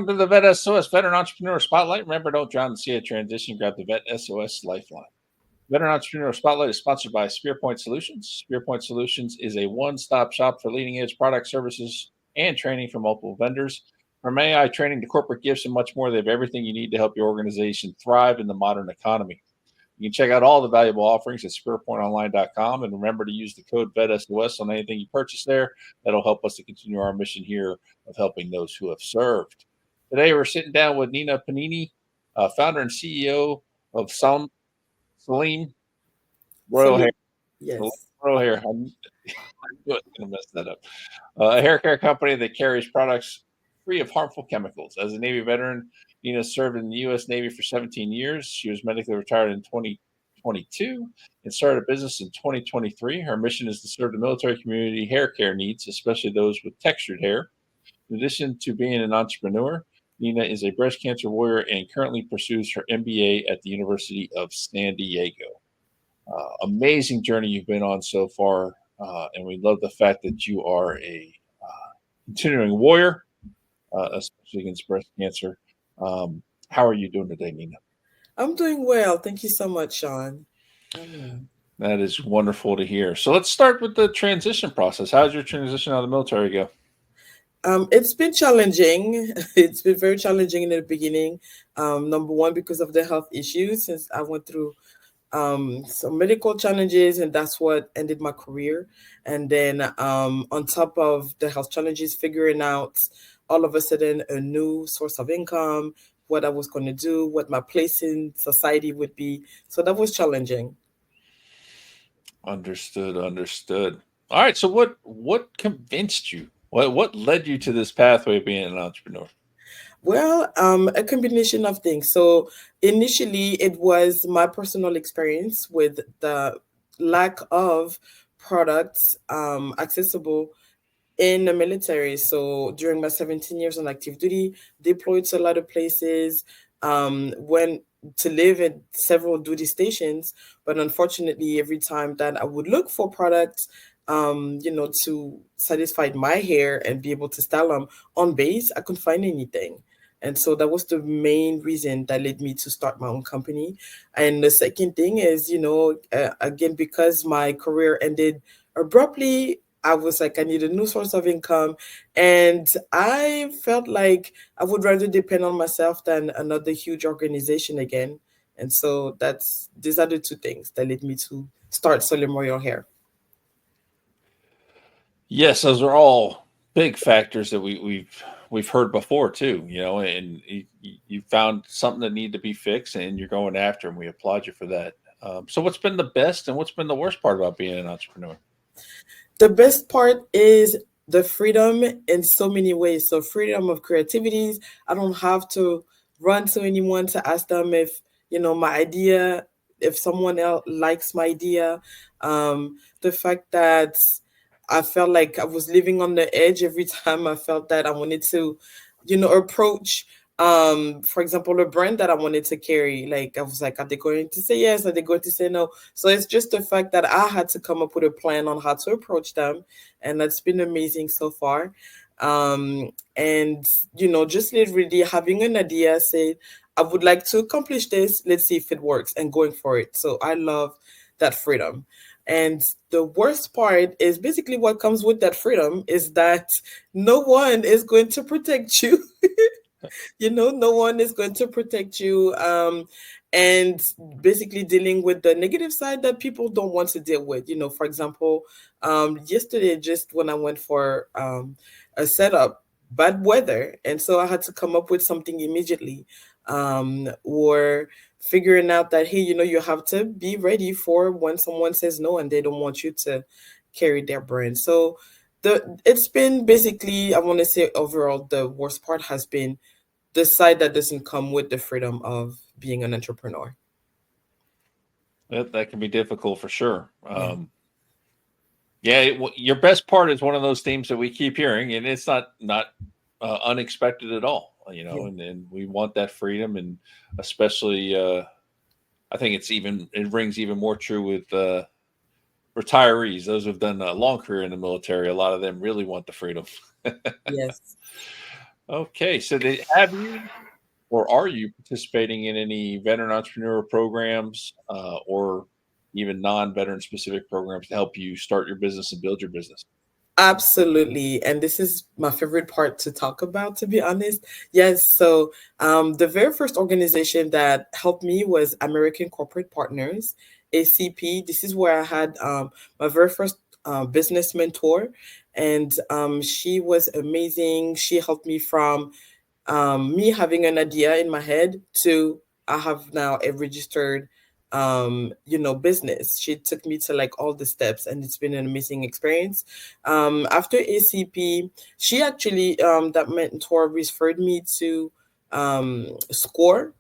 Welcome to the VET S.O.S. Veteran Entrepreneur Spotlight. Remember, don't drown in the sea of transition. Grab the VET S.O.S. Lifeline. Veteran Entrepreneur Spotlight is sponsored by Spearpoint Solutions. Spearpoint Solutions is a one-stop shop for leading-edge product services and training from multiple vendors. From AI training to corporate gifts and much more, they have everything you need to help your organization thrive in the modern economy. You can check out all the valuable offerings at spearpointonline.com, and remember to use the code VETSOS on anything you purchase there. That'll help us to continue our mission here of helping those who have served. Today, we're sitting down with Nina Pinidi, founder and CEO of Solime Royal Hair. Yes. Royal Hair. I'm going to mess that up. A hair care company that carries products free of harmful chemicals. As a Navy veteran, Nina served in the U.S. Navy for 17 years. She was medically retired in 2022 and started a business in 2023. Her mission is to serve the military community hair care needs, especially those with textured hair. In addition to being an entrepreneur, Nina is a breast cancer warrior and currently pursues her MBA at the University of San Diego. Amazing journey you've been on so far, and we love the fact that you are a continuing warrior, especially against breast cancer. How are you doing today, Nina? I'm doing well. Thank you so much, Shawn. That is wonderful to hear. So let's start with the transition process. How's your transition out of the military go? It's been challenging. It's been very challenging in the beginning. Number one, because of the health issues, since I went through some medical challenges, and that's what ended my career. And then on top of the health challenges, figuring out all of a sudden a new source of income, what I was going to do, what my place in society would be. So that was challenging. Understood. All right. So what convinced you? What led you to this pathway of being an entrepreneur? Well, a combination of things. So initially, it was my personal experience with the lack of products accessible in the military. So during my 17 years on active duty, deployed to a lot of places, went to live at several duty stations. But unfortunately, every time that I would look for products, to satisfy my hair and be able to style them on base, I couldn't find anything. And so that was the main reason that led me to start my own company. And the second thing is, again, because my career ended abruptly, I was like, I need a new source of income. And I felt like I would rather depend on myself than another huge organization again. And so these are the two things that led me to start Solime Royal Hair. Yes, those are all big factors that we've heard before too. And you found something that needed to be fixed, and you're going after, and we applaud you for that. So, what's been the best and what's been the worst part about being an entrepreneur? The best part is the freedom in so many ways. So freedom of creativities. I don't have to run to anyone to ask them if, my idea, if someone else likes my idea. The fact that I felt like I was living on the edge every time I felt that I wanted to, approach for example, a brand that I wanted to carry. Like I was like, are they going to say yes? Are they going to say no? So it's just the fact that I had to come up with a plan on how to approach them, and that's been amazing so far. And just literally having an idea, say, I would like to accomplish this. Let's see if it works, and going for it. So I love that freedom. And the worst part is basically what comes with that freedom is that no one is going to protect you. No one is going to protect you. And basically dealing with the negative side that people don't want to deal with. For example, yesterday, just when I went for a setup, bad weather. And so I had to come up with something immediately. Or figuring out that, hey, you have to be ready for when someone says no and they don't want you to carry their brand. So it's been basically, I want to say overall, the worst part has been the side that doesn't come with the freedom of being an entrepreneur. That can be difficult for sure. Yeah. Your best part is one of those themes that we keep hearing, and it's not unexpected at all. Yeah. And we want that freedom, and especially, I think it rings even more true with retirees, those who've done a long career in the military. A lot of them really want the freedom. Yes. Okay, so have you or are you participating in any veteran entrepreneur programs or even non-veteran specific programs to help you start your business and build your business? Absolutely. And this is my favorite part to talk about, to be honest. Yes. So, the very first organization that helped me was American Corporate Partners, ACP. This is where I had my very first business mentor. And she was amazing. She helped me from me having an idea in my head to I have now a registered business. She took me to like all the steps and it's been an amazing experience. After ACP, she actually that mentor referred me to Score.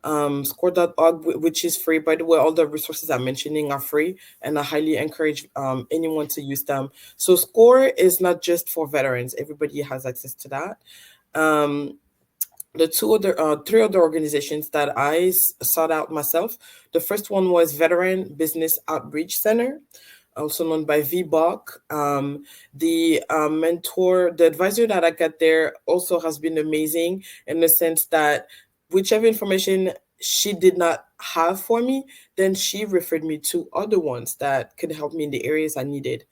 Score.org, which is free. By the way, all the resources I'm mentioning are free, and I highly encourage anyone to use them. So, Score is not just for veterans, everybody has access to that. Um, the three other organizations that sought out myself. The first one was Veteran Business Outreach Center, also known by VBOC. The advisor that I got there also has been amazing in the sense that whichever information she did not have for me, then she referred me to other ones that could help me in the areas I needed.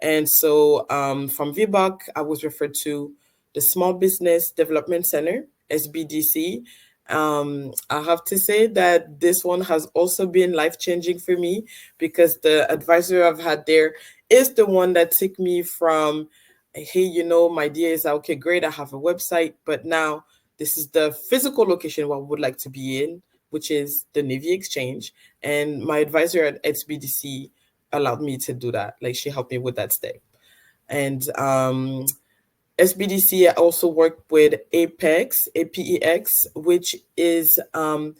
And so from VBOC, I was referred to the Small Business Development Center, SBDC. I have to say that this one has also been life changing for me because the advisor I've had there is the one that took me from, hey, my idea is okay, great, I have a website, but now this is the physical location where I would like to be in, which is the Navy Exchange. And my advisor at SBDC allowed me to do that. Like she helped me with that step. And SBDC also worked with APEX, which is an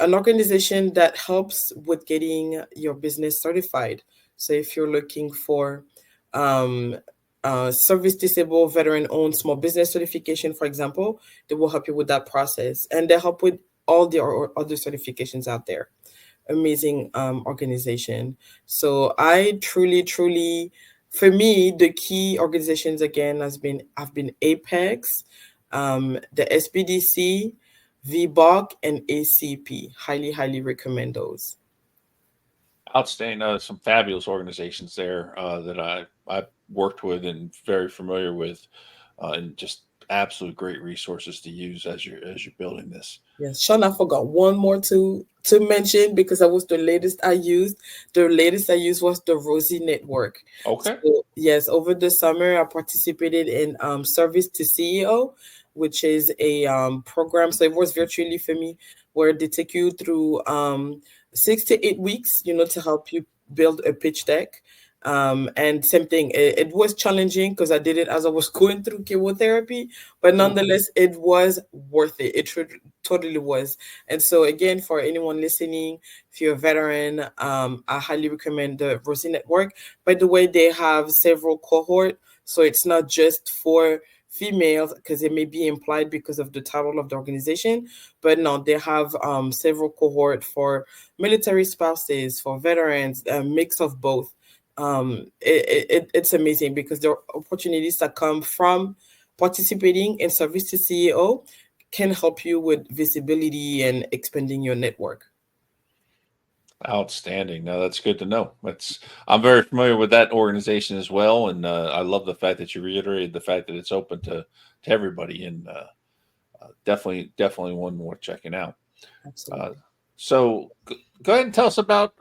organization that helps with getting your business certified. So if you're looking for um, service disabled veteran owned small business certification, for example, they will help you with that process, and they help with all the other certifications out there. Amazing organization. So I truly, for me, the key organizations again have been Apex, the SBDC, VBOC, and ACP. Highly recommend those. Outstanding. Some fabulous organizations there that I've worked with and very familiar with, and just absolute great resources to use as you're building this. Yes, Shawn, I forgot one more to mention because that was the latest I used. The latest I used was the Rosie Network. Okay. So, yes, over the summer I participated in Service to CEO, which is a program. So it was virtually for me, where they take you through 6 to 8 weeks, to help you build a pitch deck. And same thing, it was challenging because I did it as I was going through chemotherapy, but nonetheless, it was worth it. It totally was. And so, again, for anyone listening, if you're a veteran, I highly recommend the Rosie Network. By the way, they have several cohort, so it's not just for females because it may be implied because of the title of the organization, but no, they have several cohort for military spouses, for veterans, a mix of both. It's amazing because there are opportunities that come from participating in Service to CEO can help you with visibility and expanding your network. Outstanding. No, that's good to know. I'm very familiar with that organization as well, and I love the fact that you reiterated the fact that it's open to everybody, and definitely one worth checking out. Absolutely. So go ahead and tell us about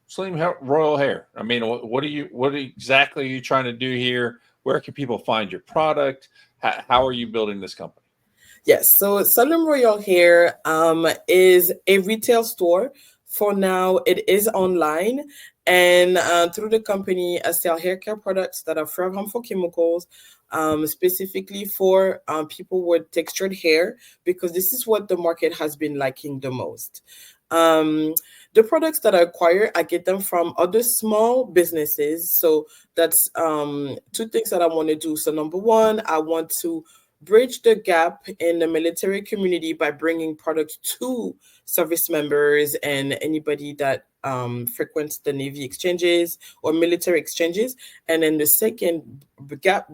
Solime Royal Hair. I mean, what exactly are you trying to do here? Where can people find your product? How are you building this company? Yes, so Solime Royal Hair is a retail store. For now, it is online, and through the company, I sell hair care products that are free of harmful chemicals, specifically for people with textured hair, because this is what the market has been liking the most. The products that I acquire, I get them from other small businesses. So that's two things that I want to do. So number one, I want to bridge the gap in the military community by bringing products to service members and anybody that frequent the Navy exchanges or military exchanges. And then the second gap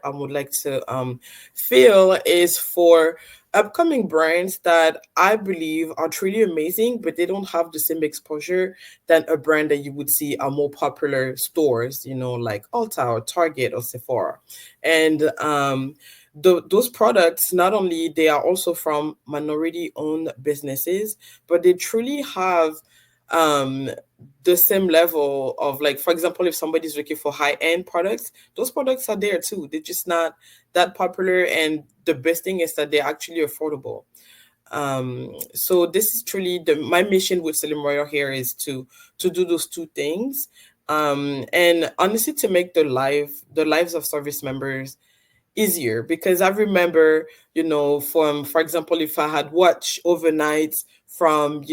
I would like to fill is for upcoming brands that I believe are truly amazing, but they don't have the same exposure than a brand that you would see at more popular stores, like Ulta or Target or Sephora. And those products, not only they are also from minority owned businesses, but they truly have um the same level of, like, for example, if somebody's looking for high-end products, those products are there too. They're just not that popular, and the best thing is that they're actually affordable. So this is truly my mission with Solime Royal Hair, is to do those two things, and honestly to make the lives of service members easier. Because I remember, from, for example, if I had watched overnight from,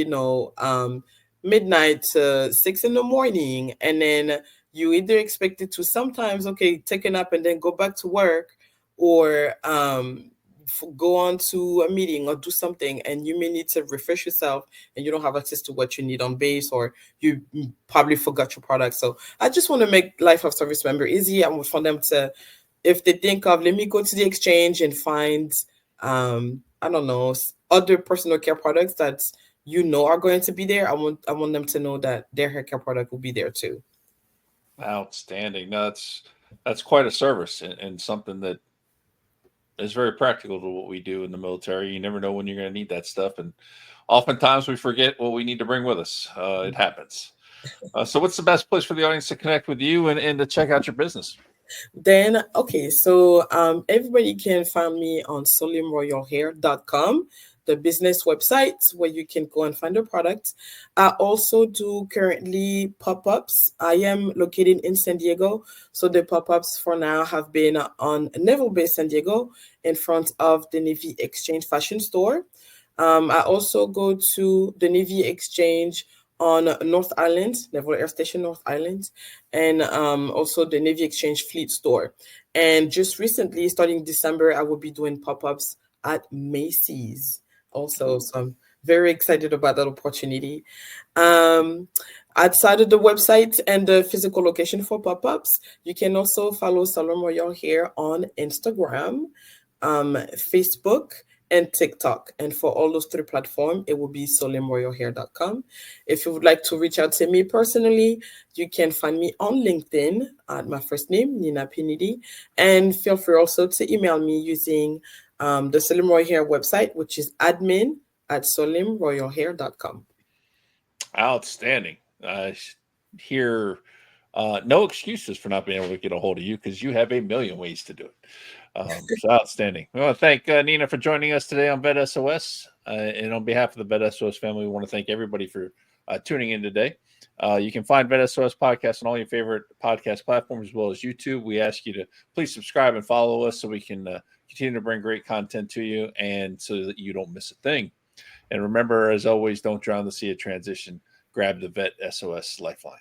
midnight to 6 in the morning, and then you either expected to sometimes, okay, take a nap and then go back to work, or go on to a meeting or do something, and you may need to refresh yourself and you don't have access to what you need on base, or you probably forgot your product. So I just want to make life of service member easy. I want for them to, if they think of, let me go to the exchange and find, I don't know, other personal care products that are going to be there, I want them to know that their hair care product will be there too. Outstanding. No, that's quite a service, and something that is very practical to what we do in the military. You never know when you're going to need that stuff, and oftentimes we forget what we need to bring with us. It happens. So what's the best place for the audience to connect with you and to check out your business? Then, okay, so everybody can find me on solimeroyalhair.com, the business website where you can go and find the product. I also do currently pop-ups. I am located in San Diego, so the pop-ups for now have been on Naval Base San Diego, in front of the Navy Exchange fashion store. I also go to the Navy Exchange on North Island, Naval Air Station North Island, and also the Navy Exchange Fleet Store. And just recently, starting December, I will be doing pop-ups at Macy's also. So I'm very excited about that opportunity. Outside of the website and the physical location for pop-ups, you can also follow Solime Royal Hair on Instagram, Facebook, and TikTok. And for all those three platforms, it will be solimeroyalhair.com. If you would like to reach out to me personally, you can find me on LinkedIn at my first name, Nina Pinidi. And feel free also to email me using the Solime Royal Hair website, which is admin@solimeroyalhair.com. Outstanding. Here, no excuses for not being able to get a hold of you, because you have a million ways to do it. So outstanding. We want to thank Nina for joining us today on VET S.O.S. And on behalf of the VET S.O.S family, we want to thank everybody for tuning in today. You can find VET S.O.S podcast on all your favorite podcast platforms, as well as YouTube. We ask you to please subscribe and follow us so we can continue to bring great content to you, and so that you don't miss a thing. And remember, as always, don't drown the sea of transition. Grab the VET S.O.S lifeline.